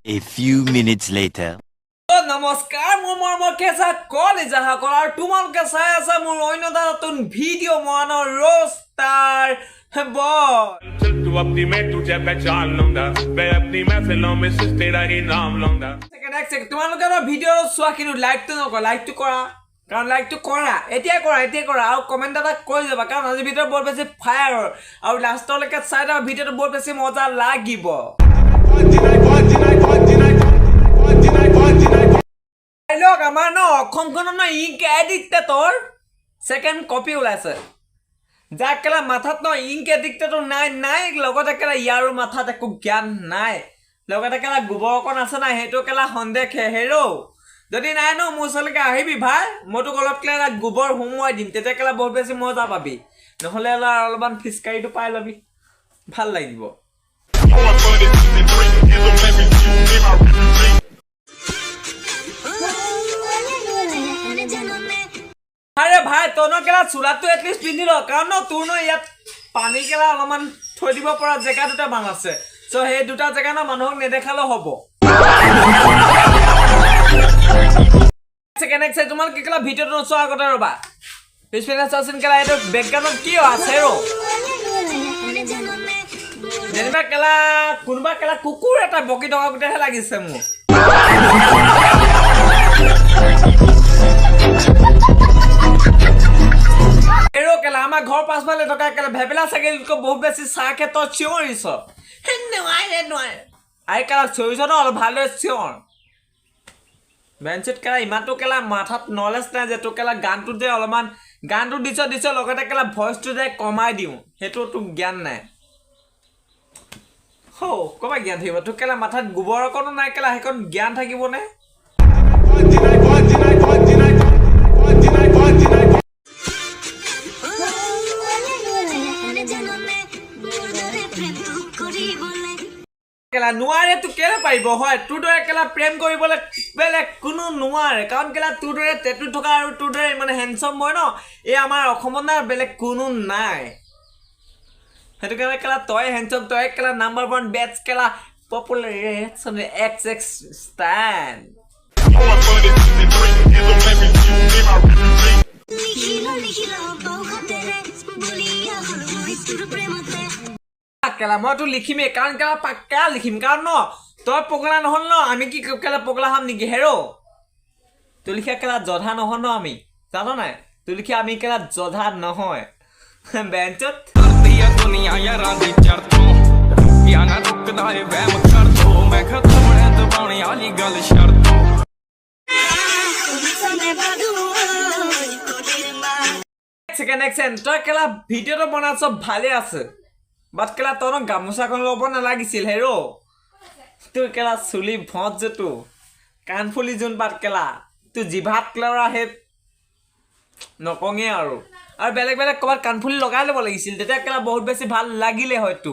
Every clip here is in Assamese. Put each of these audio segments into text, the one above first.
A few minutes later. নমস্কাৰ মোৰ মৰমৰ কেঁচা কলিজাসকল আৰু তোমালোকে চাই আছা মোৰ অন্য এটা নতুন ভিডিঅ' মনৰ ৰোষ্টাৰ तू अपनी मैं तुझे पहचान लूंगा मैं अपनी महफिलों में सिर्फ तेरा ही नाम लूंगा তোমালোকে ভিডিঅ' চোৱা কিন্তু লাইকটো নকৰা লাইকটো কৰা কাৰণ লাইকটো কৰা এতিয়া কৰা আৰু কমেণ্ট এটা কৈ যাবা কাৰণ আজি ভিডিঅ' বহুত বেছি ফায়াৰ আৰু লাষ্টলৈকে চাই থকা ভিডিঅ'টো বহুত বেছি মজা লাগিব লোক আমাৰ ন অসমখনত ইংক এডিক্টেটৰ ছেকেণ্ড কপি ওলাইছে যাক কেলা মাথাত ন ইংক এডিক্টেটৰ নাই লগতে কেলা ইয়াৰো মাথাত একো জ্ঞান নাই লগতে কেলা গোবৰ অকণ আছে নাই সেইটো কেলা সন্দেহ হেৰো যদি নাই ন মোৰ ওচৰলৈকে আহিবি ভাই মই তোক অলপ কেলা গোবৰ সোমোৱাই দিম তেতিয়া কেলা বহুত বেছি মজা পাবি নহ'লে অলপমান ফিচকাৰীটো পাই ল'বি ভাল লাগিব আৰে ভাই তোনো কেলা চুলাটো এটলিষ্ট পিন্ধি ল কাৰণ তোৰ ন ইয়াত পানী কেলা অলপমান থৈ দিব পৰা জেগা দুটা মান আছে চ' সেই দুটা জেগা ন মানুহক নেদেখালেও হ'ব ছেকেণ্ড এক্সাই তোমালোকে কেলা ভিডিঅ'টো নোচোৱা আগতে ৰ'বা পিছপিনে চাওঁচোন কেলা এইটো বেকগ্ৰাউণ্ডত কি আছে ৰ যেনিবা কেলা কোনোবা কেলা কুকুৰ এটা বকি থকা গোটেইহে লাগিছে মোৰ কেলা আমাৰ ঘৰ পাছফালে থকা কেলা ভেবেলা চাগিলকৈ বহুত বেছি চাহ ক্ষেত্ৰত চিঞৰিছ নোৱাৰে আই কেলা চিঞৰিছ ন অলপ ভালদৰে চিঞৰ বেঞ্চিত কেলা ইমানটো কেলা মাথাত নলেজ নাই যে তোৰ কেলা গানটোত যে অলপমান গানটো দিছ লগতে কেলা ভইচটো যে কমাই দিওঁ সেইটো তোৰ জ্ঞান নাই ক'বা জ্ঞান থাকিব তোৰ কেলা মাথাত গোবৰ অকণো নাই কেলা সেইকণ জ্ঞান থাকিবনে কেলা নোৱাৰে তোৰ কেলে পাৰিব হয় তোৰ দৰে কেলা প্ৰেম কৰিবলৈ বেলেগ কোনো নোৱাৰে কাৰণ কেলা তোৰ দৰে টেটু থকা আৰু তোৰ দৰে মানে হেণ্ডছম বয় ন এই আমাৰ অসমত নাই বেলেগ কোনো নাই সেইটো কাৰণে কেলা তই হেণ্ডছম তই কেলা নাম্বাৰ 1 বেটছ কেলা পপুলাৰ XX ষ্টেণ্ড কেলা মইতো লিখিমেই কাৰণ কেলা পাক্কা লিখিম কাৰণ ন তই পগলা নহ'ল ন আমি কি কেলা পগলা হ'ম নেকি হেৰ' তোৰ লিখা কেলা জধা নহয় ন আমি জানো নাই তোৰ লিখা আমি কেলা জধা নহয় বেঞ্চত তই কেলা ভিডিঅ'টো বনাইছ ভালে আছে বাট কেলা তই গামোচাখন ল'ব নালাগিছিল হেৰ' তোৰ কেলা চুলি ভত যে তোৰ কাণফুলি যোন বাট কেলা তোৰ জিভাত কেলা সেই নকঙে আৰু বেলেগ বেলেগ ক'ৰবাত কাণফুলি লগাই ল'ব লাগিছিল তেতিয়া কেলা বহুত বেছি ভাল লাগিলে হয়তো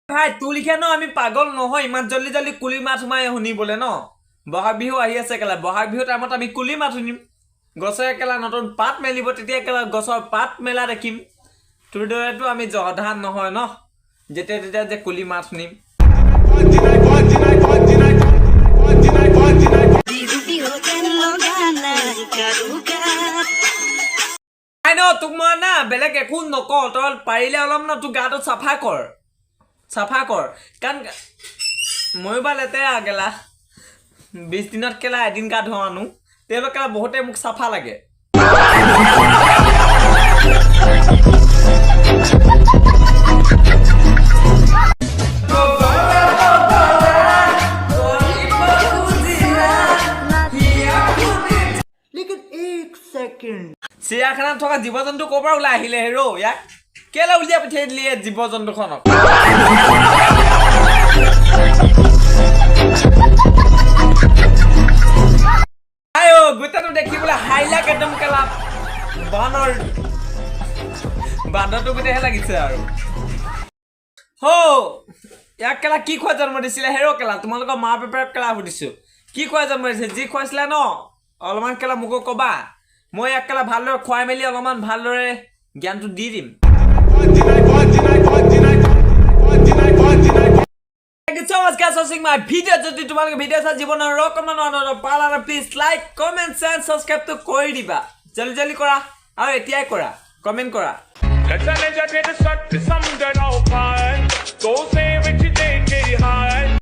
ভাই তোৰ লিখা ন আমি পাগল নহয় ইমান জল্দি কুলি মাত সোমাই শুনিবলৈ ন বহাগ বিহু আহি আছে কেলা বহাগ বিহু টাইমত আমি কুলি মাত শুনিম গছে কেলা নতুন পাত মেলিব তেতিয়া কেলা গছৰ পাত মেলা দেখিম তোৰ দৰেতো আমি জধান নহয় ন যেতিয়া তেতিয়া যে কুলি মাত শুনিম তোক মই না বেলেগ একো নকওঁ তই পাৰিলে অলপ ন তোৰ গাটো চাফা কৰ কাৰণ ময়ো বা লেতেৰা কেলা 20 দিনত কেলা এদিন গা ধোৱা আনো তেওঁলোক কেলা বহুতে মোক চাফা লাগে চিৰিয়াখানাত থকা জীৱ জন্তু ক'ৰ পৰা ওলাই আহিলে হেৰ' ইয়াক কেলে উলিয়াই পঠিয়াই দিলি জীৱ জন্তুখনক গোটেইটো দেখিবলৈ হাইলাক একদম কেলা বান্দৰটো গোটেইহে লাগিছে আৰু ইয়াক কেলা কি খোৱা জন্ম দিছিলে হেৰ' কেলা তোমালোকৰ মা পাপাক কেলা সুধিছো কি খোৱা জন্ম দিছে যি খুৱাইছিলে ন অলপমান কেলা মোকো কবা মই একলা ভালদৰে খুৱাই মেলি অলপমান ভালদৰে জ্ঞানটো দি দিম Thank you so much guys for watching my video. যদি তোমালোকে ভিডিও চাই জীৱনৰ ৰকমান পালা please like comment and subscribe তো কৰি দিবা জলদি জলদি কৰা আৰু এতিয়াই কৰা কমেন্ট কৰা Let's challenge your to some good old pie. Go say what you think, get it high.